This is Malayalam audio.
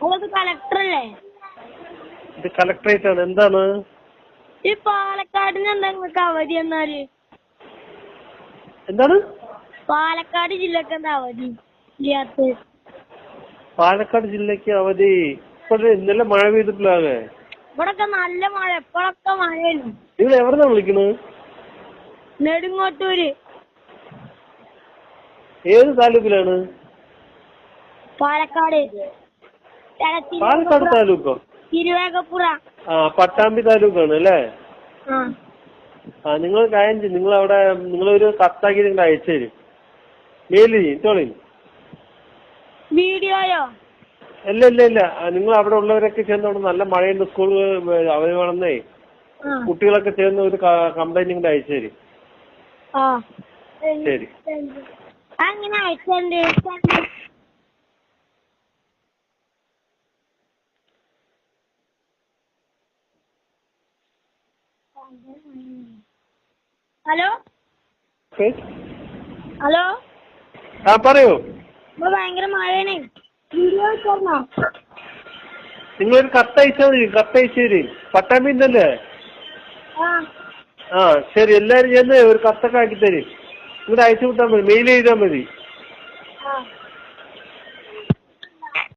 അത് കളക്ടറല്ലേ? ഇത് കളക്ടറേറ്റ് ആണ്. എന്താണ് ഈ പാലക്കാടിന് എന്താ നിങ്ങൾക്ക് അവധി എന്നാല്? എന്താണ് പാലക്കാട് ജില്ലക്ക് എന്താ അവധി ഇല്ലാത്ത? പാലക്കാട് ജില്ലക്ക് അവധി ഇപ്പോഴേ ഇന്നലെ മഴ പെയ്തിട്ടില്ലാതെ. ഇവിടൊക്കെ നല്ല മഴ, എപ്പോഴൊക്കെ മഴയായിരുന്നു. നിങ്ങൾ എവിടെന്നാ വിളിക്കുന്നത്? നെടുങ്ങോട്ടൂര്. ഏത് താലൂക്കിലാണ്? പാലക്കാട്. പാലക്കാട് താലൂക്കോ? തിരുവേഗപ്പുറ. പട്ടാമ്പി താലൂക്കാണ് അല്ലേ? നിങ്ങൾ കാര്യം ചെയ്യും, നിങ്ങളവിടെ നിങ്ങളൊരു കത്താക്കി നിങ്ങൾ അയച്ചു തരും. മെയിൽ ചെയ്യും ചോളി. വീഡിയോയോ? ഇല്ല ഇല്ല ഇല്ല, നിങ്ങൾ അവിടെ ഉള്ളവരൊക്കെ ചേർന്ന് അവിടെ നല്ല മഴയുണ്ട്, സ്കൂൾ അവധി വേണമെന്നേ കുട്ടികളൊക്കെ ചേർന്ന് ഒരു കംപ്ലൈന്റ് ഇങ്ങോട്ട് അയച്ചു തരും. ശരി. അങ്ങനെ അയച്ചണ്ട്. ഹലോ ഹലോ, പറയൂ. ഇവിടെ ഭയങ്കര മഴയാണ്. വീഡിയോ അയച്ചോ? നിങ്ങളൊരു കത്തയച്ചാൽ മതി, കത്തയച്ചു തരും. പട്ടാമ്പി ഉണ്ടല്ലേ? ശരി, എല്ലാരും ചെന്ന് ഒരു കത്തൊക്കെ ആക്കി തരും. ഇങ്ങോട്ട് അയച്ചു വിട്ടാൽ മതി, മെയിൽ ചെയ്താൽ മതി.